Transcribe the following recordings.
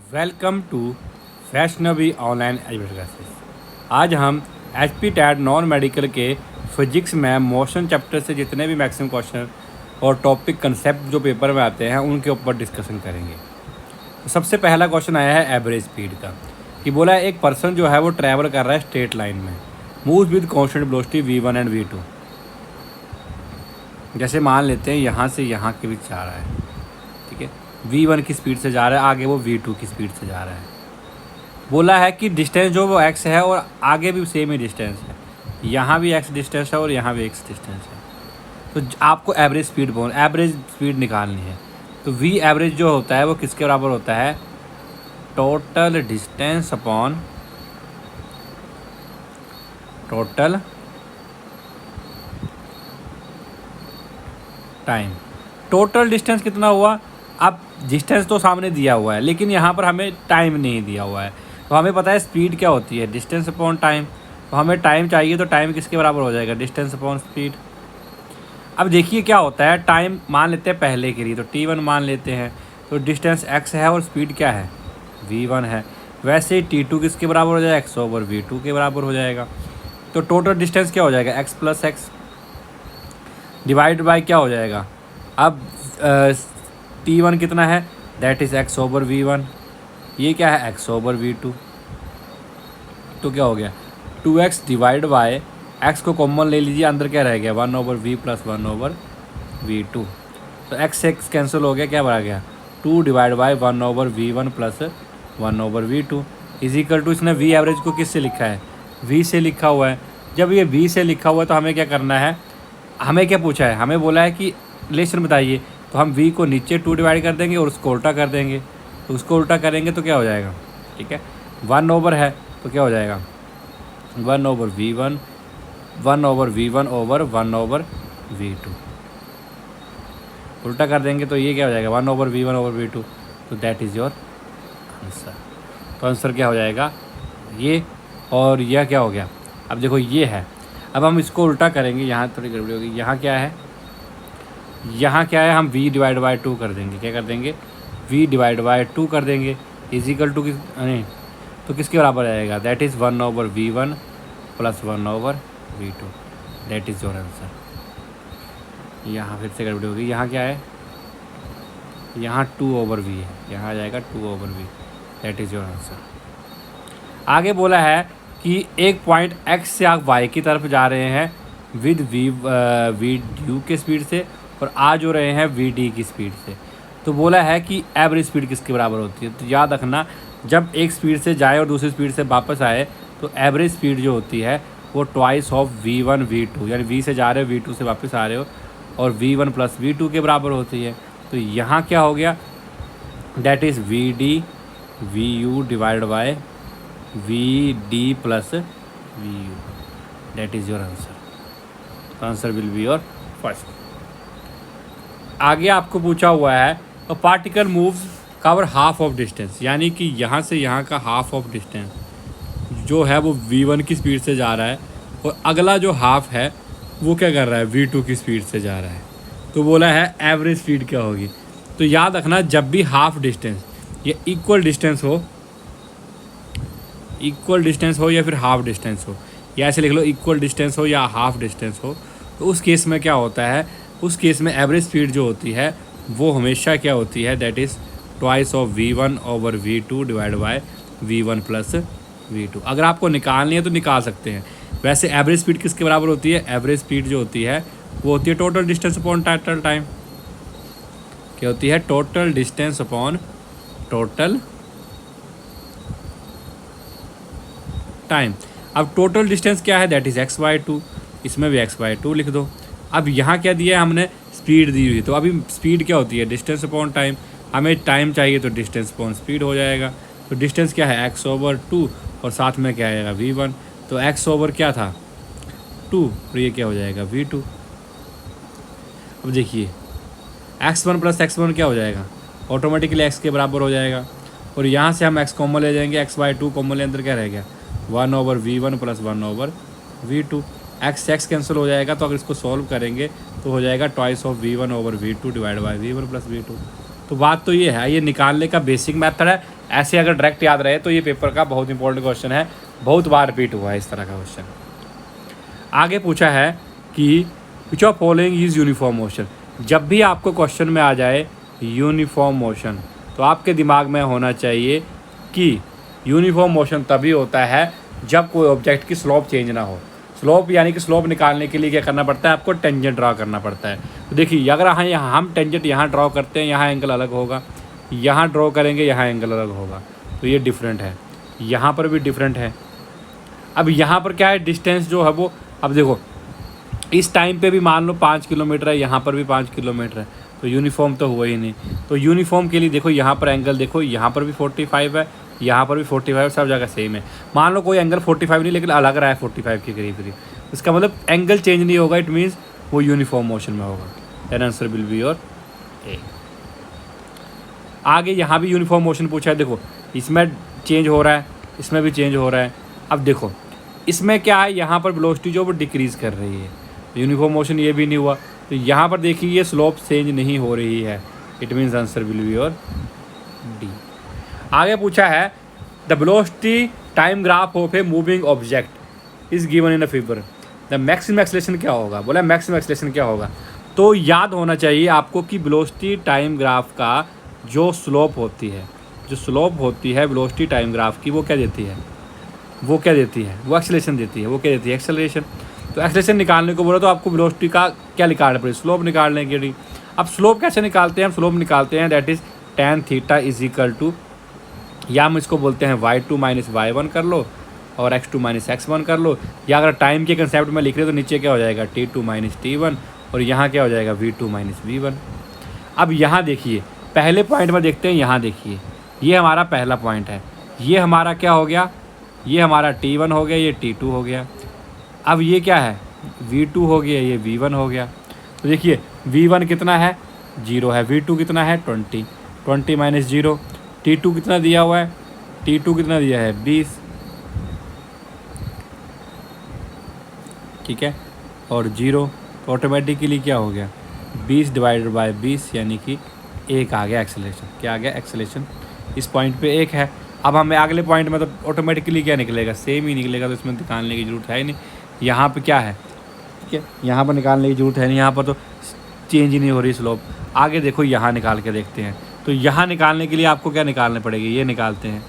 Welcome to Vaishnavi online education classes. आज हम HP TET non medical के फिजिक्स में मोशन चैप्टर से जितने भी मैक्सिमम क्वेश्चन और टॉपिक कंसेप्ट जो पेपर में आते हैं उनके ऊपर डिस्कशन करेंगे। तो सबसे पहला क्वेश्चन आया है एवरेज स्पीड का, कि बोला है एक पर्सन जो है वो ट्रैवल कर रहा है स्ट्रेट लाइन में, moves with constant velocity V1 and V2। जैसे मान लेते हैं यहाँ से यहाँ के बीच जा रहा है, ठीक है, V1 की स्पीड से जा रहा है, आगे वो V2 की स्पीड से जा रहा है। बोला है कि डिस्टेंस जो वो x है और आगे भी सेम ही डिस्टेंस है, यहाँ भी x डिस्टेंस है और यहाँ भी x डिस्टेंस है। तो आपको एवरेज स्पीड निकालनी है। तो V एवरेज जो होता है वो किसके बराबर होता है? Total distance upon total time. Total distance कितना हुआ? अब डिस्टेंस तो सामने दिया हुआ है लेकिन यहाँ पर हमें टाइम नहीं दिया हुआ है। तो हमें पता है स्पीड क्या होती है, डिस्टेंस अपॉन टाइम। तो हमें टाइम चाहिए, तो टाइम किसके बराबर हो जाएगा? Distance upon speed. अब देखिए क्या होता है, टाइम मान लेते हैं पहले के लिए, तो T1 मान लेते हैं। तो डिस्टेंस x है और स्पीड क्या है? V1 है। वैसे ही T2 किसके बराबर हो जाएगा? x ओवर V2 के बराबर हो जाएगा। तो टोटल डिस्टेंस क्या हो जाएगा? x plus x divide by क्या हो जाएगा? अब T1 कितना है? That is x over V1। ये क्या है? x over V2। तो क्या हो गया? 2x डिवाइड बाय x को कॉमन ले लीजिए, अंदर क्या रह गया? 1 over V plus 1 over V2। तो x से x कैंसिल हो गया, क्या बना गया? 2 divide by 1 over V1 plus 1 over V2 is equal to, इसने V एवरेज को किससे लिखा है? V से लिखा हुआ है। जब ये V से लिखा हुआ है तो हमें क्या करना है? हमें क्या पूछा है? हमें बोला है कि रिलेशन बताइए। तो हम V को नीचे 2 डिवाइड कर देंगे और उसको उल्टा कर देंगे। तो उसको उल्टा करेंगे तो क्या हो जाएगा? ठीक है, 1 ओवर है तो क्या हो जाएगा? 1 over V1 1 over V1 over 1 over V2। उल्टा कर देंगे तो ये क्या हो जाएगा? 1 ओवर V1 ओवर V2। तो दैट इज़ योर आंसर। तो आंसर क्या हो जाएगा? ये। और यह क्या हो गया? अब देखो ये है, अब हम इसको उल्टा करेंगे। यहाँ थोड़ी गड़बड़ी होगी। यहाँ क्या है? यहाँ क्या है? हम V डिवाइड बाई 2 कर देंगे। क्या कर देंगे? V डिवाइड बाई 2 कर देंगे इजिकल टू किस, नहीं तो किसके बराबर आएगा? That is 1 over V1 plus 1 over V2। That is your answer. यहाँ फिर से गड़बड़ी होगी। यहाँ क्या है? यहाँ 2 ओवर V है, यहाँ आ जाएगा 2 over V। That is your answer. आगे बोला है कि एक पॉइंट X से आप Y की तरफ जा रहे हैं विद वी ड्यू के स्पीड से और आ जो रहे हैं VD की स्पीड से। तो बोला है कि एवरेज स्पीड किसके बराबर होती है? तो याद रखना, जब एक स्पीड से जाए और दूसरी स्पीड से वापस आए तो एवरेज स्पीड जो होती है वो ट्वाइस ऑफ V1 V2, यानी V से जा रहे हो V2 से वापस आ रहे हो और V1 प्लस V2 के बराबर होती है। तो यहाँ क्या हो गया? That is VD VU divide by VD plus VU। That is your answer. Answer will be your first. आगे आपको पूछा हुआ है a particle moves cover half of distance, यानी कि यहाँ से यहाँ का हाफ ऑफ डिस्टेंस जो है वो V1 की स्पीड से जा रहा है और अगला जो हाफ है वो क्या कर रहा है? V2 की स्पीड से जा रहा है। तो बोला है एवरेज स्पीड क्या होगी? तो याद रखना, जब भी हाफ डिस्टेंस या इक्वल डिस्टेंस हो या फिर हाफ डिस्टेंस हो, या ऐसे लिख लो इक्वल डिस्टेंस हो या हाफ डिस्टेंस हो, तो उस केस में क्या होता है? उस केस में एवरेज स्पीड जो होती है वो हमेशा क्या होती है? That is twice of V1 over V2 divide bye V1 plus V2। अगर आपको निकालनी है तो निकाल सकते हैं। वैसे एवरेज स्पीड किसके बराबर होती है? एवरेज स्पीड जो होती है वो होती है total distance upon total time. क्या होती है? Total distance upon total time. अब टोटल डिस्टेंस क्या है? That is x/2। इसमें भी x/2 लिख दो। अब यहाँ क्या दिया है हमने? स्पीड दी हुई। तो अभी स्पीड क्या होती है? Distance upon time. हमें टाइम चाहिए तो डिस्टेंस अपॉन स्पीड हो जाएगा। तो डिस्टेंस क्या है? x ओवर 2 और साथ में क्या आएगा? V1। तो x ओवर क्या था? 2 और ये क्या हो जाएगा? V2। अब देखिए x1 प्लस x1 क्या हो जाएगा? ऑटोमेटिकली x के बराबर हो जाएगा। और यहाँ से हम x कॉमन ले जाएंगे, x/2 कॉमन ले, अंदर क्या रह गया? 1 over V1 plus 1 over V2। x cancel हो जाएगा। तो अगर इसको सॉल्व करेंगे तो हो जाएगा twice of V1 over V2 divide by V1 plus V2। तो बात तो ये है, ये निकालने का बेसिक मेथड है। ऐसे अगर डायरेक्ट याद रहे तो ये पेपर का बहुत इंपॉर्टेंट क्वेश्चन है, बहुत बार रिपीट हुआ है इस तरह का क्वेश्चन। आगे पूछा है कि विच of following is uniform motion. जब भी आपको क्वेश्चन में आ जाए यूनिफॉर्म मोशन, तो आपके दिमाग में होना चाहिए कि यूनिफॉर्म मोशन तभी होता है जब कोई ऑब्जेक्ट की स्लोप चेंज ना हो। स्लोप यानी कि स्लोप निकालने के लिए क्या करना पड़ता है, आपको टेंजेंट ड्रा करना पड़ता है। तो देखिए अगर हम टेंजेंट यहाँ ड्रॉ करते हैं, यहाँ एंगल अलग होगा, यहाँ ड्रॉ करेंगे यहाँ एंगल अलग होगा, तो ये डिफरेंट है, यहाँ पर भी डिफरेंट है। अब यहाँ पर क्या है, डिस्टेंस जो है वो, अब देखो इस टाइम पे भी मान लो 5 किलोमीटर है, यहाँ पर भी 5 किलोमीटर है, तो यूनिफॉर्म तो हुआ ही नहीं। तो यूनिफॉर्म के लिए देखो यहाँ पर एंगल देखो, यहाँ पर भी 45 है, यहाँ पर भी 45, सब जगह सेम है। मान लो कोई एंगल 45 नहीं लेकिन अलग रहा है 45 के करीब करीब, इसका मतलब एंगल चेंज नहीं होगा, इट मीन्स वो यूनिफॉर्म मोशन में होगा। Then answer will be your A. आगे यहाँ भी यूनिफॉर्म मोशन पूछा है, देखो इसमें चेंज हो रहा है, इसमें भी चेंज हो रहा है। अब देखो इसमें क्या है, यहाँ पर वेलोसिटी जो वो डिक्रीज़ कर रही है, यूनिफॉर्म मोशन ये भी नहीं हुआ। तो यहाँ पर देखिए ये स्लोप चेंज नहीं हो रही है, it means answer will be your D. आगे पूछा है the velocity time graph of a moving object is given in a figure, the maximum acceleration क्या होगा। बोला मैक्सिमम एक्सेलरेशन क्या होगा, तो याद होना चाहिए आपको कि वेलोसिटी टाइम ग्राफ का जो स्लोप होती है, जो स्लोप होती है वेलोसिटी टाइम ग्राफ की, वो क्या देती है, वो क्या देती है, वो एक्सेलरेशन देती है। वो क्या देती है, एक्सेलरेशन। तो एक्सेलरेशन निकालने को बोला तो आपको वेलोसिटी का क्या निकालना पड़ेगा, स्लोप निकालने के लिए। अब स्लोप कैसे निकालते हैं, हम स्लोप निकालते हैं that is tan theta is equal to, या हम इसको बोलते हैं y2 माइनस y1 कर लो और x2 माइनस x1 कर लो, या अगर टाइम के कंसेप्ट में लिख रहे हो तो नीचे क्या हो जाएगा t2 माइनस t1 और यहाँ क्या हो जाएगा v2 माइनस v1। अब यहाँ देखिए पहले पॉइंट में देखते हैं, यहाँ देखिए ये हमारा पहला पॉइंट है, ये हमारा क्या हो गया, ये हमारा t1 हो गया, ये t2 हो गया। अब ये क्या है, v2 हो गया, ये v1 हो गया। तो देखिए v1 कितना है, 0 है, v2 कितना है 20 माइनस 0, t2 कितना दिया हुआ है, t2 कितना दिया है 20, ठीक है, और 0, तो ऑटोमेटिकली क्या हो गया 20 डिवाइडेड बाय 20 यानी कि 1 आ गया एक्सेलरेशन। क्या आ गया, एक्सेलरेशन। इस पॉइंट पे 1 है। अब हमें अगले पॉइंट में तो ऑटोमेटिकली क्या निकलेगा, सेम ही निकलेगा, तो इसमें निकालने की ज़रूरत है ही नहीं। यहाँ पे क्या है, ठीक है, यहाँ पर निकालने की ज़रूरत है नहीं, यहाँ पर तो चेंज ही नहीं हो रही स्लोप। आगे देखो यहाँ निकाल के देखते हैं, तो यहाँ निकालने के लिए आपको क्या निकालने पड़ेगी, ये निकालते हैं,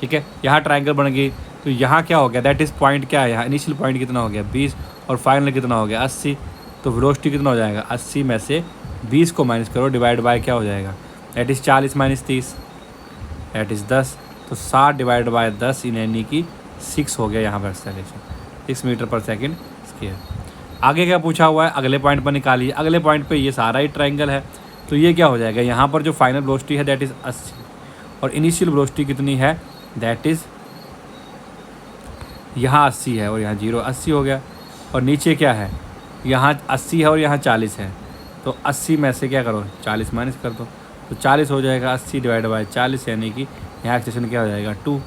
ठीक है। यहाँ ट्रायंगल बन गई, तो यहाँ क्या हो गया, दैट इज़ पॉइंट क्या है, यहाँ इनिशियल पॉइंट कितना हो गया 20 और फाइनल कितना हो गया 80। तो वेलोसिटी कितना हो जाएगा, 80 में से 20 को माइनस करो, डिवाइड बाय क्या हो जाएगा, that is 40 minus 30, that is 10। तो 60 डिवाइड बाय 10 यानी कि 6 हो गया यहाँ पर acceleration, 6 metre per second square. आगे क्या पूछा हुआ है, अगले पॉइंट पर निकालिए। अगले पॉइंट पे ये सारा ही ट्रायंगल है, तो ये क्या हो जाएगा, यहाँ पर जो फाइनल वेलोसिटी है दैट इज़ 80 और इनिशियल वेलोसिटी कितनी है, दैट इज़ यहाँ 80 है और यहाँ 0, 80 हो गया। और नीचे क्या है, यहाँ 80 है और यहाँ 40 है, तो 80 में से क्या करो 40 माइनस कर दो, तो 40 हो जाएगा। 80 डिवाइड बाय 40 यानी कि यहाँ एक्सेलरेशन क्या हो जाएगा 2,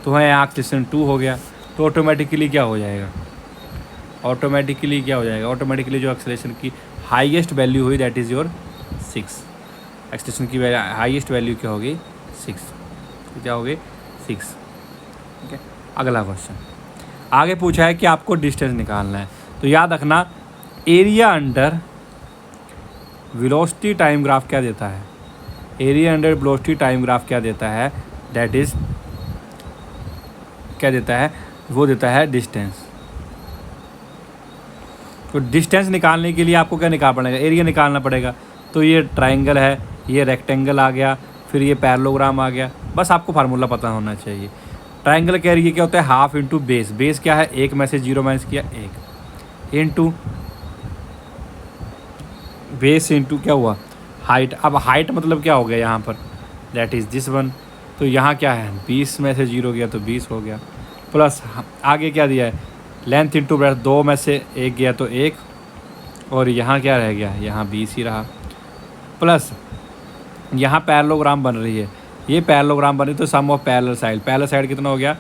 तो यहाँ एक्सेलरेशन 2 हो गया। तो ऑटोमेटिकली क्या हो जाएगा, ऑटोमेटिकली क्या हो जाएगा, ऑटोमेटिकली जो एक्सेलरेशन की हाईएस्ट वैल्यू हुई दैट इज़ योर 6। एक्सटेंशन की हाईएस्ट वैल्यू क्या होगी 6, क्या होगी 6, ठीक है। अगला क्वेश्चन आगे पूछा है कि आपको डिस्टेंस निकालना है, तो याद रखना area under velocity time graph क्या देता है, area under velocity time graph क्या देता है, दैट इज़ क्या देता है, वो देता है डिस्टेंस। तो डिस्टेंस निकालने के लिए आपको क्या निकालना पड़ेगा, एरिया निकालना पड़ेगा। तो ये ट्रायंगल है, ये रेक्टेंगल आ गया, फिर ये पैरेललोग्राम आ गया, बस आपको फार्मूला पता होना चाहिए। ट्रायंगल का एरिया क्या होता है, हाफ इंटू बेस, बेस क्या है 1 में से 0 माइनस किया 1, इंटू बेस इंटू क्या हुआ हाइट। अब हाइट मतलब क्या हो गया यहाँ पर, दैट इज़ दिस वन। तो यहाँ क्या है 20 में से 0 गया तो 20 हो गया, प्लस आगे क्या दिया है लेंथ इंटू ब्रेथ, 2 में से 1 गया तो 1 और यहाँ क्या रह गया, यहाँ 20 ही रहा, प्लस यहाँ पैरेललोग्राम बन रही है, ये पैरेललोग्राम बन रही तो सम ऑफ पैरेलल साइड कितना हो गया,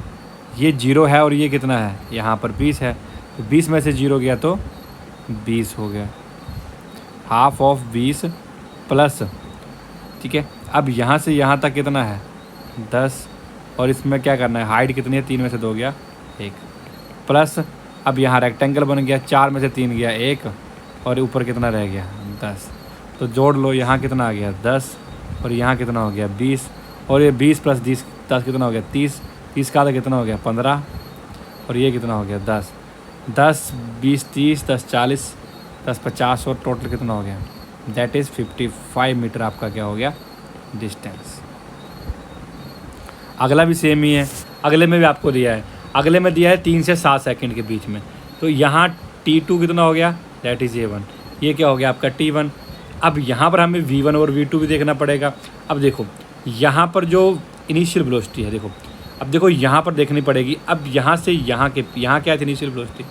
ये 0 है और ये कितना है यहाँ पर 20 है, तो 20 में से 0 गया तो 20 हो गया, हाफ ऑफ 20 प्लस ठीक है। अब यहाँ से यहाँ तक कितना है 10, और इसमें क्या करना है, हाइट कितनी है, 3 में से 2 गया 1, प्लस अब यहाँ रेक्टेंगल बन गया, 4 में से 3 गया 1, और ऊपर कितना रह गया 10। तो जोड़ लो, यहाँ कितना आ गया 10, और यहाँ कितना हो गया 20, और ये 20 प्लस 10 कितना हो गया 30, 30 का आधा कितना हो गया 15, और ये कितना हो गया 10, 10 20 30 10 40 10 50, और टोटल कितना हो गया, दैट इज़ 55 मीटर आपका क्या हो गया डिस्टेंस। अगला भी सेम ही है, अगले में भी आपको दिया है, अगले में दिया है 3 से 7 सेकंड के बीच में। तो यहाँ T2 कितना हो गया, दैट इज़ A1, ये क्या हो गया आपका T1। अब यहाँ पर हमें V1 और V2 भी देखना पड़ेगा। अब देखो यहाँ पर जो इनिशियल वेलोसिटी है, देखो अब देखो यहाँ पर देखनी पड़ेगी। अब यहाँ से यहाँ क्या है इनिशियल वेलोसिटी,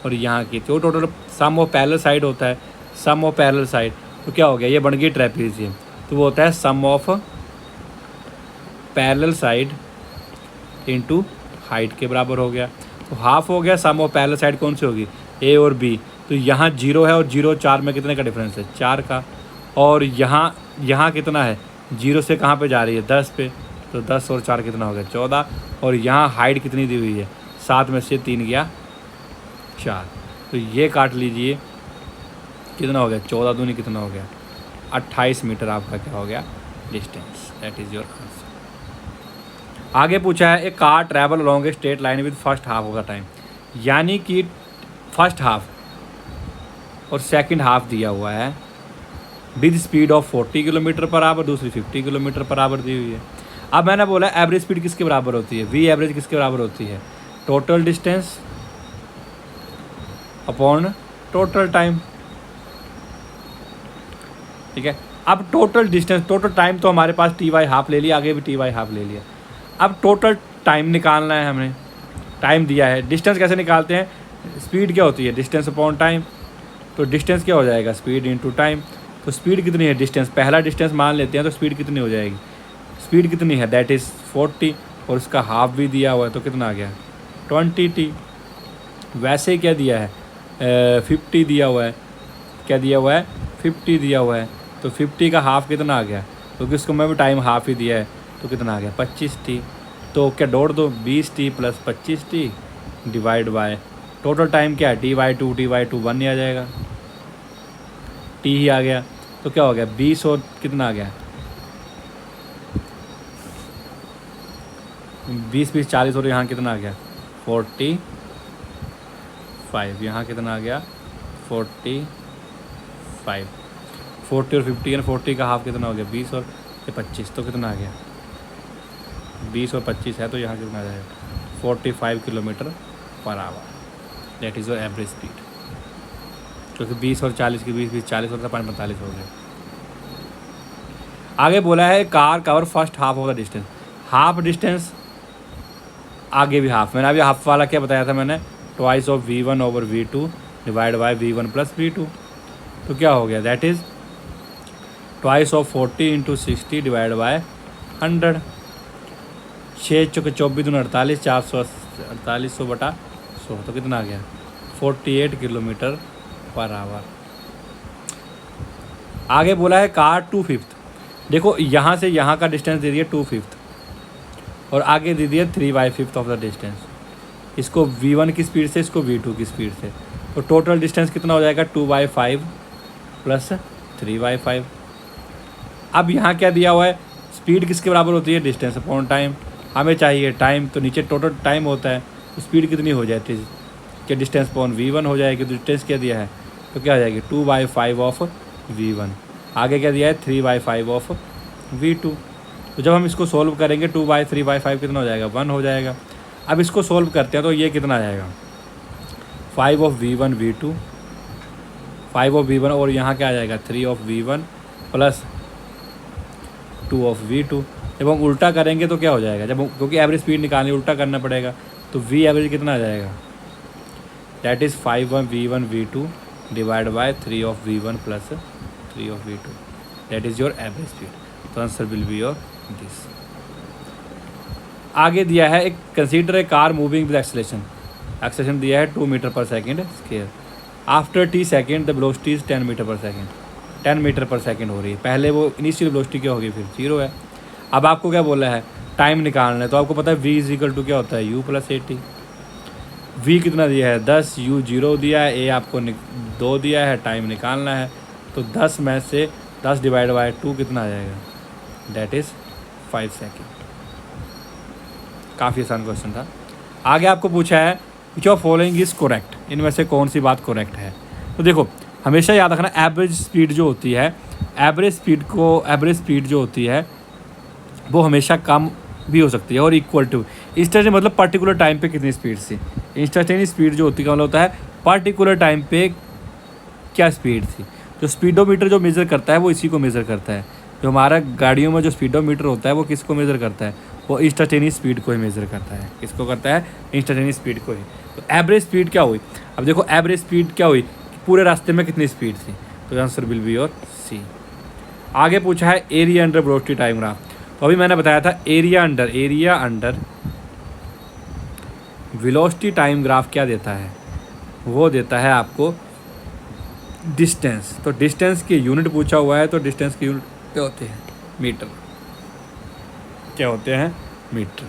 और यहाँ की तो total sum of parallel side होता है, सम ऑफ पैरेलल साइड। तो क्या हो गया, ये बन गई ट्रेपेजियम, तो वो होता है sum of parallel side into height के बराबर हो गया। तो हाफ हो गया सम ऑफ पैरेलल साइड कौन सी होगी, A और B। तो यहाँ 0 है, और 0 4 में कितने का डिफरेंस है 4 का, और यहाँ कितना है 0 से कहाँ पे जा रही है 10 पे, तो 10 और 4 कितना हो गया 14, और यहाँ हाइट कितनी दी हुई है 7 में से 3 गया 4। तो ये काट लीजिए, कितना हो गया 14 दूनी कितना हो गया 28 मीटर आपका क्या हो गया distance, that is your answer. आगे पूछा है a car travel along a straight line with first half of the time, यानी कि फर्स्ट हाफ और सेकंड हाफ दिया हुआ है with speed of 40 kilometre per hour, दूसरी 50 किलोमीटर पर आवर दी हुई है। अब मैंने बोला एवरेज स्पीड किसके बराबर होती है, वी एवरेज किसके बराबर होती है, total distance upon total time, ठीक है। अब टोटल डिस्टेंस, टोटल टाइम तो हमारे पास TY हाफ ले लिया, आगे भी TY हाफ ले लिया। अब टोटल टाइम निकालना है, हमने टाइम दिया है। डिस्टेंस कैसे निकालते हैं, स्पीड क्या होती है डिस्टेंस अपॉन टाइम, तो डिस्टेंस क्या हो जाएगा स्पीड इनटू टाइम। तो स्पीड कितनी है, डिस्टेंस पहला डिस्टेंस मान लेते हैं, तो स्पीड कितनी हो जाएगी, स्पीड कितनी है दैट इज़ 40, और उसका हाफ भी दिया हुआ है, तो कितना आ गया 20t। वैसे ही क्या दिया है 50 दिया हुआ है, क्या दिया हुआ है 50 दिया हुआ है, तो 50 का हाफ कितना आ गया, क्योंकि उसको मैं भी टाइम हाफ ही दिया है, तो कितना आ गया 25t। तो क्या जोड़ दो 20t plus 25t divide by total time क्या है T/2 T/2 1 ही आ जाएगा, t ही आ गया। तो क्या हो गया 20 और कितना आ गया 20 40, और यहाँ कितना आ गया 45, यहाँ कितना आ गया 45, 40 और 50 है, 40 का हाफ कितना हो गया 20 और 25, तो कितना आ गया 20 और 25 है, तो यहाँ कितना आ जाएगा 45 kilometre per our, that is your average speed. क्योंकि 20 और 40 के बीच 40 और 45 हो गया। आगे बोला है car cover first half of the distance, half distance आगे भी हाफ, मैंने अभी हाफ वाला क्या बताया था मैंने, twice of V1 over V2 divide bye V1 plus V2। तो क्या हो गया that is twice of 40 into 60 divide by 100, 6 चौके 24 दूनी 48, 448 बटा 100, तो कितना आ गया 48 किलोमीटर पर आवर। आगे बोला है कार 2/5, देखो यहाँ से यहाँ का डिस्टेंस दे दिया 2/5, और आगे दे दिया 3/5 ऑफ द डिस्टेंस, इसको V1 की स्पीड से, इसको V2 की स्पीड से, तो टोटल डिस्टेंस कितना हो जाएगा 2/5 प्लस 3/5। अब यहाँ क्या दिया हुआ है, स्पीड किसके बराबर होती है डिस्टेंस अपॉन टाइम, हमें चाहिए टाइम, तो नीचे टोटल टाइम होता है, तो स्पीड कितनी हो जाती है कि डिस्टेंस अपॉन V1 हो जाएगी, तो डिस्टेंस क्या दिया है, तो क्या हो जाएगी 2/5 ऑफ V1, आगे क्या दिया है 3/5 ऑफ V2। तो जब हम इसको सोल्व करेंगे 2/3/5 कितना हो जाएगा 1 हो जाएगा। अब इसको सोल्व करते हैं, तो ये कितना आ जाएगा 5 of V1 V2, 5 of V1, और यहाँ क्या आ जाएगा 3 of V1 plus 2 of V2। जब हम उल्टा करेंगे तो क्या हो जाएगा, जब क्योंकि एवरेज स्पीड निकालनी उल्टा करना पड़ेगा, तो V एवरेज कितना आ जाएगा that is 5 of V1 V2 divide by 3 of V1 plus 3 of V2, that is your average speed. तो answer will be your this. आगे दिया है एक consider a car moving with acceleration दिया है 2 metre per second square, after t second the velocity is 10 metre per second, 10 metre per second हो रही है। पहले वो इनिशियल वेलोसिटी क्या होगी, फिर 0 है। अब आपको क्या बोला है, टाइम निकालना है। तो आपको पता है v इजिकल टू क्या होता है, u plus a T. v कितना दिया है 10, u 0 दिया है, a आपको 2 दिया है, टाइम निकालना है। तो 10 में से 10 डिवाइड बाई 2 कितना आ जाएगा, डेट इज़ 5 सेकेंड। काफ़ी आसान क्वेश्चन था। आगे आपको पूछा है विच ऑफ फॉलोइंग इज़ करेक्ट, इनमें से कौन सी बात करेक्ट है। तो देखो हमेशा याद रखना, एवरेज स्पीड जो होती है, एवरेज स्पीड जो होती है वो हमेशा कम भी हो सकती है और इक्वल टू इंस्टेंटेनियस, मतलब पर्टिकुलर टाइम पे कितनी स्पीड थी। इंस्टेंटेनियस स्पीड जो होती है मतलब होता है पर्टिकुलर टाइम पे क्या स्पीड थी। जो स्पीडोमीटर जो मेज़र करता है वो इसी को मेज़र करता है। जो हमारा गाड़ियों में जो स्पीडोमीटर होता है वो किसको मेज़र करता है, वो इंस्टेंटेनियस स्पीड को ही मेज़र करता है। किसको करता है, इंस्टेंटेनियस स्पीड को ही। तो एवरेज स्पीड क्या हुई, अब देखो एवरेज स्पीड क्या हुई, पूरे रास्ते में कितनी स्पीड थी। तो answer will be your C. आगे पूछा है area under velocity time graph. तो अभी मैंने बताया था area under velocity time graph क्या देता है, वो देता है आपको डिस्टेंस। तो डिस्टेंस की यूनिट पूछा हुआ है, तो डिस्टेंस की यूनिट क्या होते हैं, मीटर। क्या होते हैं, मीटर।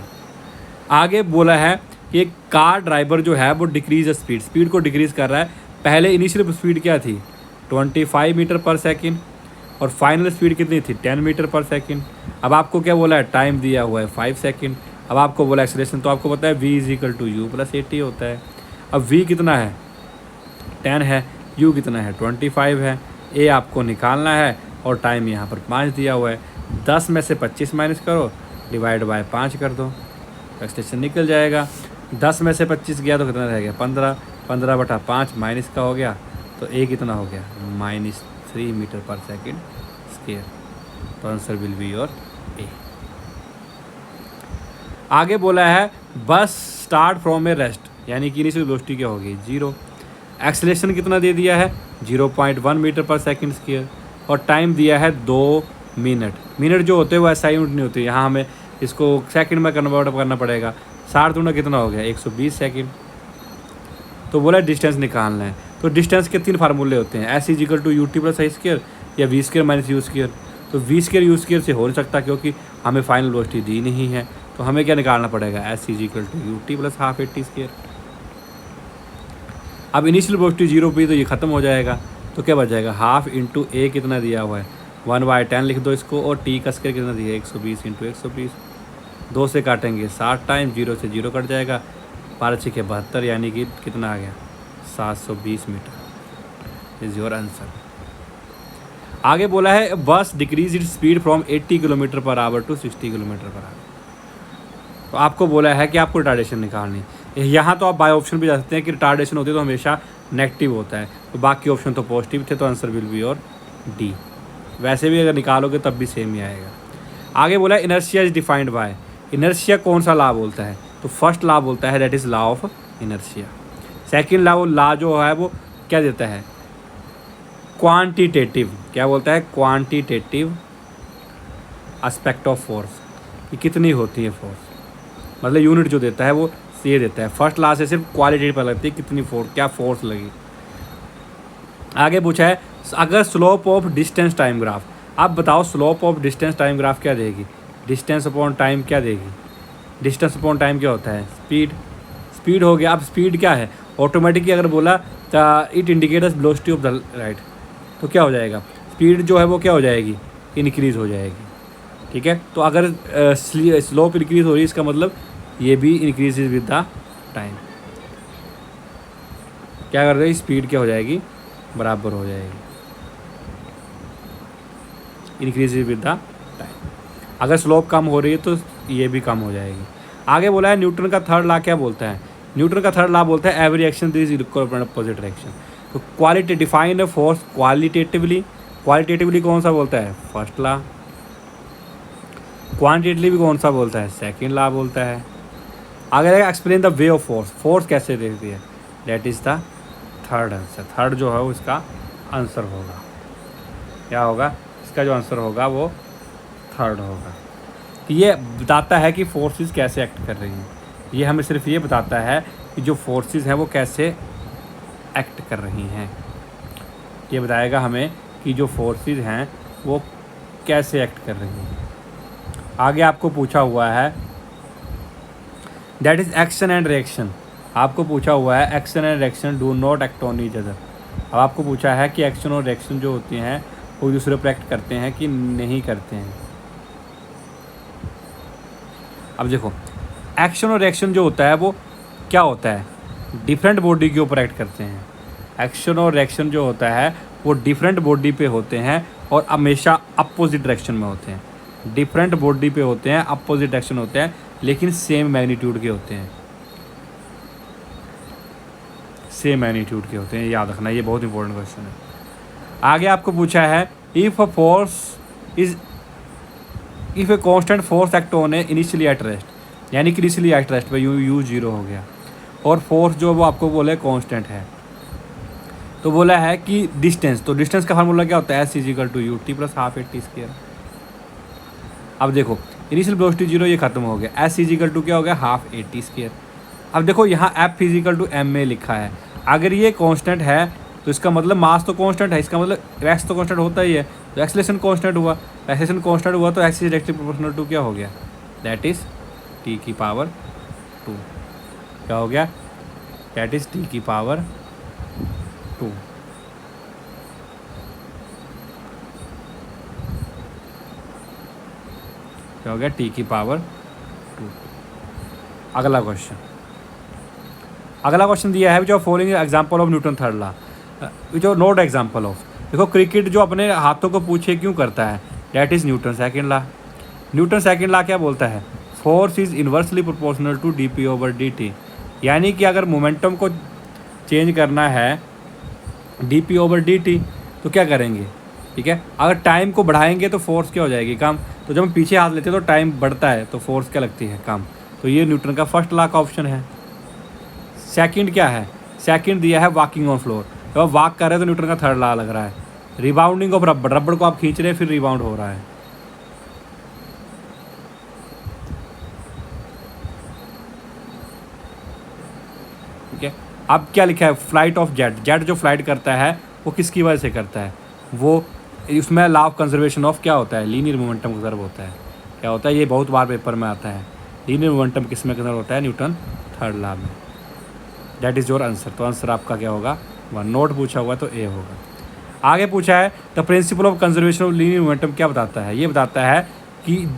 आगे बोला है कि एक कार ड्राइवर जो है वो डिक्रीज स्पीड को डिक्रीज़ कर रहा है। पहले इनिशियल स्पीड क्या थी 25 मीटर पर सेकंड और फाइनल स्पीड कितनी थी 10 मीटर पर सेकंड। अब आपको क्या बोला है, टाइम दिया हुआ है 5 सेकंड। अब आपको बोला एक्सेलरेशन, तो आपको पता है v is equal to u plus a t होता है। अब v कितना है 10 है, u कितना है 25 है, a आपको निकालना है और टाइम यहाँ पर 5 दिया हुआ है। 10 में से 25 माइनस करो, डिवाइड बाय 5 कर दो, एक्सटेंशन निकल जाएगा। 10 में से 25 गया तो कितना रह गया 15, 15/5 माइनस का हो गया, तो a कितना हो गया -3 मीटर पर सेकेंड स्क्वायर। तो answer will be your A. आगे बोला है बस स्टार्ट फ्रॉम ए रेस्ट, यानी कि इनिशियल वेलोसिटी क्या होगी 0। एक्सेलरेशन कितना दे दिया है 0.1 मीटर पर सेकेंड स्क्वायर और टाइम दिया है 2 मिनट। मिनट जो होते हैं वो ऐसा यूनिट नहीं होती, यहाँ हमें इसको सेकंड में कन्वर्ट करना पड़ेगा। 60 दूना कितना हो गया 120 सेकंड। तो बोला डिस्टेंस निकालना है। तो डिस्टेंस के 3 फार्मूले होते हैं, S is equal to u t plus I square या v square minus u square. तो वी स्क्वायर यू स्क्वायर से हो नहीं सकता क्योंकि हमें फाइनल वेलोसिटी दी नहीं है। तो हमें क्या निकालना पड़ेगा, S is equal to u t plus half a t square. अब इनिशियल वेलोसिटी 0 पे तो ये ख़त्म हो जाएगा, तो क्या बच जाएगा हाफ इंटू ए कितना दिया हुआ है 1/10 लिख दो इसको, और टी का स्क्वायर कितना दिया है 120 इंटू 120। 2 से काटेंगे 60 टाइम, 0 से 0 कट जाएगा, 12 के 72, यानी कि कितना आ गया 720 मीटर इज़ योर आंसर। आगे बोला है bus decrease its speed from 80 kilometre per hour to 60 kilometre per hour. तो आपको बोला है कि आपको रिटार्डेशन निकालनी है। यहाँ तो आप बाय ऑप्शन भी जा सकते हैं कि रिटार्डेशन होती है तो हमेशा नेगेटिव होता है, तो बाकी ऑप्शन तो पॉजिटिव थे, तो answer will be your D. वैसे भी अगर निकालोगे तब भी सेम ही आएगा। आगे बोला है inertia is defined by, inertia कौन सा लॉ बोलता है, तो फर्स्ट लॉ बोलता है that is law of inertia. Second law जो है वो क्या देता है, क्वांटिटेटिव, क्या बोलता है क्वांटिटेटिव एस्पेक्ट ऑफ फोर्स, कि कितनी होती है फोर्स, मतलब यूनिट जो देता है वो ये देता है। फर्स्ट लॉ से सिर्फ क्वालिटेटिव पता लगती है कितनी फोर्स, क्या फोर्स लगी। आगे पूछा है अगर slope of distance time graph, आप बताओ slope of distance time graph क्या देगी, डिस्टेंस अपॉन टाइम क्या देगी। डिस्टेंस अपॉन टाइम क्या होता है स्पीड हो गया। अब स्पीड क्या है, ऑटोमेटिकली अगर बोला it indicators velocity of the right, तो क्या हो जाएगा स्पीड जो है वो क्या हो जाएगी इंक्रीज़ हो जाएगी। ठीक है, तो अगर स्लोप इंक्रीज़ हो रही है इसका मतलब ये भी इंक्रीज विद द टाइम। क्या कर रहे हैं, स्पीड क्या हो जाएगी बराबर हो जाएगी इंक्रीज विद द टाइम। अगर स्लोप कम हो रही है तो ये भी कम हो जाएगी। आगे बोला है न्यूटन का थर्ड लॉ क्या बोलता है, न्यूटन का थर्ड लॉ बोलता है every action this is equal opposite direction. तो क्वालिटी डिफाइन फोर्स क्वालिटेटिवली कौन सा बोलता है फर्स्ट लॉ, क्वांटिटेटिवली कौन सा बोलता है सेकेंड लॉ बोलता है। आगे explain the way of force कैसे देखती है, that is the third answer. Third जो है वो इसका आंसर होगा, क्या होगा इसका जो आंसर होगा वो थर्ड होगा। तो ये बताता है कि फोर्सेस कैसे एक्ट कर रही हैं, ये हमें सिर्फ ये बताता है कि जो फोर्सेस हैं वो कैसे एक्ट कर रही हैं। ये बताएगा हमें कि जो फोर्सेस हैं वो कैसे एक्ट कर रही हैं। आगे आपको पूछा हुआ है that is action and reaction. आपको पूछा हुआ है action and reaction do not act on each other. अब आपको पूछा है कि एक्शन और रिएक्शन जो होती हैं वो दूसरे पर एक्ट करते हैं कि नहीं करते हैं। अब देखो एक्शन और रिएक्शन जो होता है वो क्या होता है, डिफरेंट बॉडी के ऊपर एक्ट करते हैं। एक्शन और रिएक्शन जो होता है वो डिफरेंट बॉडी पे होते हैं और हमेशा अपोजिट डायरेक्शन में होते हैं। डिफरेंट बॉडी पे होते हैं, अपोजिट डायरेक्शन होते हैं, लेकिन सेम मैग्नीट्यूड के होते हैं। सेम मैग्नीट्यूड के होते हैं, याद रखना, ये बहुत इंपॉर्टेंट क्वेश्चन है। आगे आपको पूछा है if a constant force act on A initially at rest, यानी कि इनिशियली एट रेस्ट पे यू 0 हो गया और फोर्स जो वो आपको बोले कांस्टेंट है, तो बोला है कि डिस्टेंस, तो डिस्टेंस का फार्मूला क्या होता है, S is equal to u t plus half a t square. अब देखो इनिशियल वेलोसिटी 0 ये खत्म हो गया, एस इजिकल टू क्या हो गया, हाफ ए टी स्क्वायर। अब देखो यहाँ F is equal to M A लिखा है, अगर ये कांस्टेंट है तो इसका मतलब मास तो कांस्टेंट है, इसका मतलब एक्स तो कांस्टेंट होता ही है, तो एक्सेलरेशन कांस्टेंट हुआ, एक्सेलरेशन कांस्टेंट हुआ तो x is directly proportional to क्या हो गया, दैट इज टी की पावर 2। क्या हो गया, दैट इज टी की पावर 2। क्या हो गया, टी की पावर 2। अगला क्वेश्चन दिया है जो following example of Newton third law, जो नोट एग्जांपल ऑफ। देखो क्रिकेट जो अपने हाथों को पूछे क्यों करता है, that is Newton second law. Newton second law क्या बोलता है, force is inversely proportional to d p over d t, यानी कि अगर मोमेंटम को चेंज करना है d p over d t तो क्या करेंगे, ठीक है, अगर टाइम को बढ़ाएंगे तो फोर्स क्या हो जाएगी, कम, तो जब हम पीछे हाथ लेते हैं तो टाइम बढ़ता है तो फोर्स क्या लगती है, कम। तो ये न्यूटन का फर्स्ट लॉ का ऑप्शन है। सेकंड क्या है, सेकंड दिया है वॉकिंग ऑन फ्लोर, जब आप वॉक कर रहे हैं तो न्यूटन का थर्ड लॉ लग रहा है, रिबाउंडिंग ऑफ रबड़, रबड़ को आप खींच रहे हैं फिर रिबाउंड हो रहा है। ठीक है, अब क्या लिखा है, फ्लाइट ऑफ जेट, जेट जो फ्लाइट करता है वो किसकी वजह से करता है, वो उसमें लॉ ऑफ कंजर्वेशन ऑफ क्या होता है, लीनियर मोमेंटम कंजर्व होता है। क्या होता है, ये बहुत बार पेपर में आता है, लीनियर मोमेंटम किस में कंजर्व होता है, न्यूटन थर्ड लॉ में। दैट इज़ योर आंसर, तो आंसर आपका क्या होगा, 1। नोट पूछा हुआ तो ए होगा। आगे पूछा है the principle of conservation of linear momentum क्या बताता है, ये बताता है कि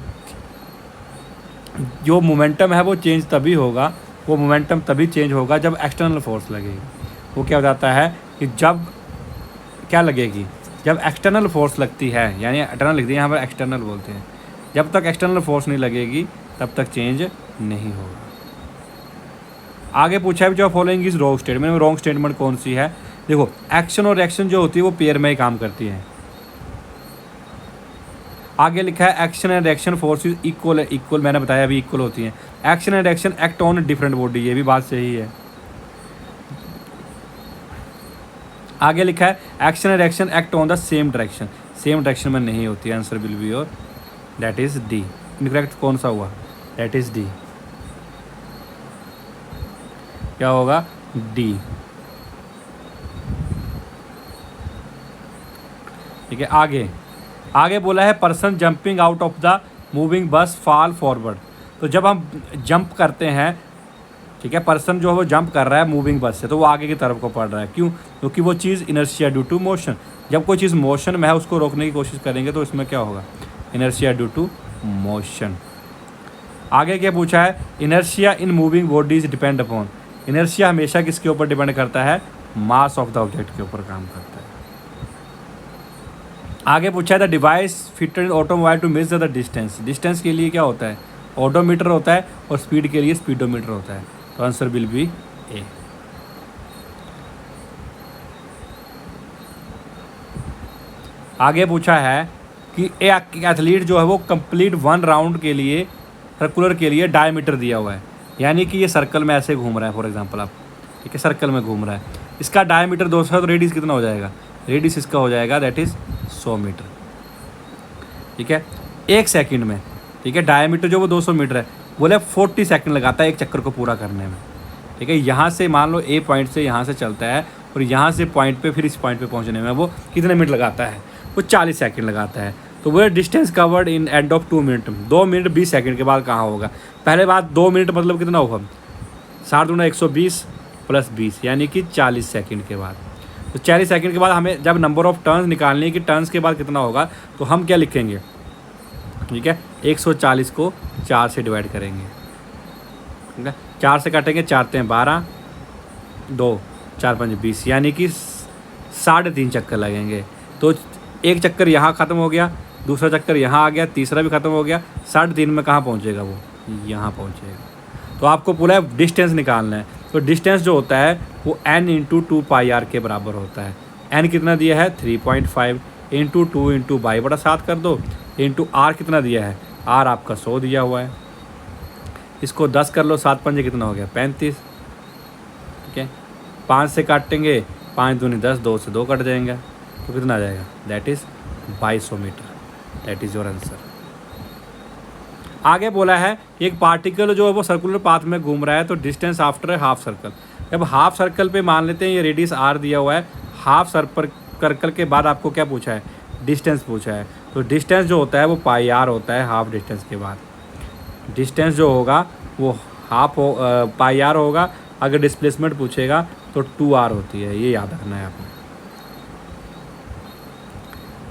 जो मोमेंटम है वो चेंज तभी होगा, वो मोमेंटम तभी चेंज होगा जब एक्सटर्नल फोर्स लगेगी। वो क्या बताता है कि जब क्या लगेगी, जब एक्सटर्नल फोर्स लगती है, यानी इंटरनल लिखती है, यहाँ पर एक्सटर्नल बोलते हैं, जब तक एक्सटर्नल फोर्स नहीं लगेगी तब तक चेंज नहीं होगा। आगे पूछा है जो फॉलोइंग इज रॉन्ग स्टेटमेंट, में रॉन्ग स्टेटमेंट कौन सी है, देखो एक्शन और रिएक्शन जो होती है वो पेयर में ही काम करती है। आगे लिखा है action and reaction forces equal है, इक्वल मैंने बताया अभी इक्वल होती हैं। Action and reaction act on different body, ये भी बात सही है। आगे लिखा है action and reaction act on the same direction, same direction में नहीं होती है, answer will be your that is D. Incorrect कौन सा हुआ, दैट इज डी। क्या होगा, डी। ठीक है, आगे बोला है person jumping out of the moving बस फॉल फॉरवर्ड, तो जब हम जंप करते हैं, ठीक है, पर्सन जो है वो जंप कर रहा है मूविंग बस से, तो वो आगे की तरफ को पड़ रहा है, क्यों, क्योंकि वो चीज़ इनर्शिया ड्यू टू मोशन, जब कोई चीज़ मोशन में है उसको रोकने की कोशिश करेंगे तो इसमें क्या होगा, इनर्शिया ड्यू टू मोशन। आगे क्या पूछा है, inertia in moving bodies depend upon, inertia हमेशा किसके ऊपर डिपेंड करता है, मास ऑफ द ऑब्जेक्ट के ऊपर काम करता है। आगे पूछा है the device fitted in automobile to measure the distance, distance के लिए क्या होता है, ऑडोमीटर होता है, और स्पीड के लिए स्पीडोमीटर होता है, तो आंसर विल बी ए। आगे पूछा है कि एक एथलीट जो है वो कंप्लीट 1 राउंड के लिए सर्कुलर के लिए डायमीटर दिया हुआ है, यानी कि ये सर्कल में ऐसे घूम रहा है, फॉर एग्जांपल आप, ठीक है, सर्कल में घूम रहा है, इसका डायमीटर 200 है तो रेडियस कितना हो जाएगा, रेडियस इसका हो जाएगा दैट इज़ 100 मीटर। ठीक है, 1 सेकंड में, ठीक है, डायमीटर जो वो 200 मीटर है, बोले 40 सेकंड लगाता है एक चक्कर को पूरा करने में। ठीक है, यहाँ से मान लो ए पॉइंट से यहाँ से चलता है और यहाँ से पॉइंट पे फिर इस पॉइंट पे पहुँचने में वो कितने मिनट लगाता है, वो 40 सेकंड लगाता है। तो वो distance covered in end of 2 minute, 2 minute 20 second के बाद कहाँ होगा। पहले बात 2 मिनट मतलब कितना होगा, 7 दूना 120 प्लस 20 यानी कि 40 सेकंड के बाद। तो 40 सेकंड के बाद हमें जब नंबर ऑफ टर्न्स निकालनी है कि टर्न्स के बाद कितना होगा, तो हम क्या लिखेंगे, ठीक है, 140 को 4 से डिवाइड करेंगे, ठीक है, 4 से काटेंगे, 4 × 12, 2 4 × 5 20 यानी कि 3.5 चक्कर लगेंगे। तो एक चक्कर यहाँ ख़त्म हो गया, दूसरा चक्कर यहाँ आ गया, तीसरा भी ख़त्म हो गया, 3.5 में कहाँ पहुँचेगा वो, यहाँ पहुँचेगा। तो आपको पूरा डिस्टेंस निकालना है। तो डिस्टेंस जो होता है वो n × 2πr के बराबर होता है। n कितना दिया है 3.5 × 2 × y/7 कर दो, इंटू r कितना दिया है, r आपका 100 दिया हुआ है। इसको 10 कर लो, 7 पंजे कितना हो गया 35, ठीक है, 5 से काटेंगे, 5 दूनी 10, 2 से 2 कट जाएंगे, तो कितना आ जाएगा, that is 2200 metre. That is your answer. आगे बोला है एक पार्टिकल जो है वो सर्कुलर पाथ में घूम रहा है, तो डिस्टेंस आफ्टर हाफ सर्कल। जब हाफ सर्कल पे मान लेते हैं ये रेडियस r दिया हुआ है, हाफ सर्कल के बाद आपको क्या पूछा है, डिस्टेंस पूछा है। तो डिस्टेंस जो होता है वो πr होता है हाफ डिस्टेंस के बाद। डिस्टेंस जो होगा वो हाफ πr होगा। अगर डिस्प्लेसमेंट पूछेगा तो 2r होती है, ये याद रखना है आपने।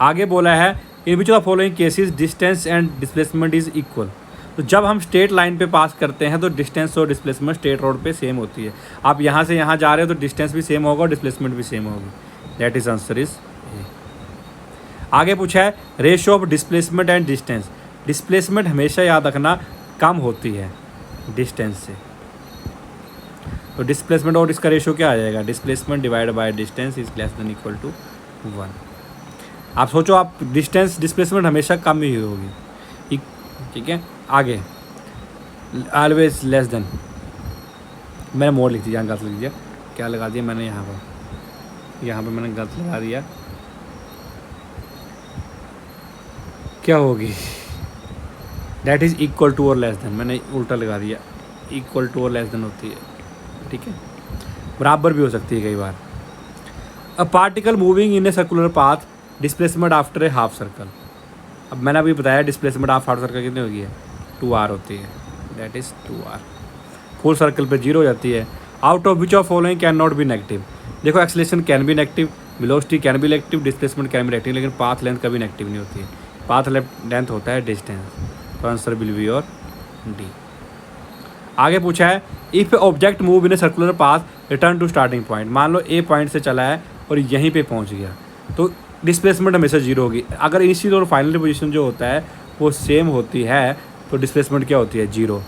आगे बोला है in which of the following cases distance and displacement is equal. तो जब हम स्ट्रेट लाइन पे पास करते हैं तो डिस्टेंस और डिस्प्लेसमेंट स्ट्रेट रोड पे सेम होती है। आप यहाँ से यहाँ जा रहे हो तो डिस्टेंस भी सेम होगा और डिस्प्लेसमेंट भी सेम होगी। That is answer is a. आगे पूछा है ratio of displacement and distance. Displacement हमेशा याद रखना कम होती है डिस्टेंस से। तो डिस्प्लेसमेंट और इसका रेशियो क्या आ जाएगा, displacement divide by distance is less than equal to 1। आप सोचो, आप डिस्टेंस डिस्प्लेसमेंट हमेशा कम ही होगी, ठीक है। आगे ऑलवेज लेस देन, मैंने मोर लिख दिया, गलत लिख दिया, क्या लगा दिया मैंने यहाँ पर मैंने गलत लगा दिया, क्या होगी, दैट इज़ इक्वल टू और लेस देन, मैंने उल्टा लगा दिया, इक्वल टू और लेस देन होती है, ठीक है, बराबर भी हो सकती है कई बार। A particle moving in a circular path displacement after a half circle. अब मैंने अभी बताया डिस्प्लेसमेंट हाफ सर्कल कितनी होगी है, 2r होती है, that is 2r। Full circle पे 0 हो जाती है। Out of which of following can not be negative. देखो acceleration can be negative, velocity can be negative, displacement can be negative, लेकिन पाथ लेंथ कभी नेगेटिव नहीं होती है। पाथ लेंथ होता है डिस्टेंस। तो answer will be your D. आगे पूछा है if object move in a circular path return to starting point. मान लो ए पॉइंट से चला है और यहीं पे पहुंच गया, तो डिस्प्लेसमेंट हमेशा 0 होगी। अगर इनिशियल और फाइनल पोजीशन जो होता है वो सेम होती है तो डिस्प्लेसमेंट क्या होती है 0,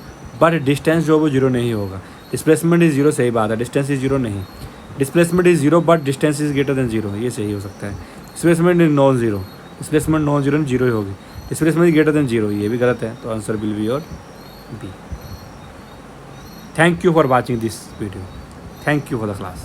बट डिस्टेंस जो वो 0 नहीं होगा। डिस्प्लेसमेंट इज़ 0 सही बात है, डिस्टेंस इज़ 0 नहीं। Displacement is 0 but distance is greater than 0, ये सही हो सकता है। Displacement is non 0, displacement non 0 0 ही होगी। डिस्प्लेसमेंट इज ग्रेटर देन 0, ये भी गलत है, तो answer will be your B. Thank you for watching this video. Thank you for the class.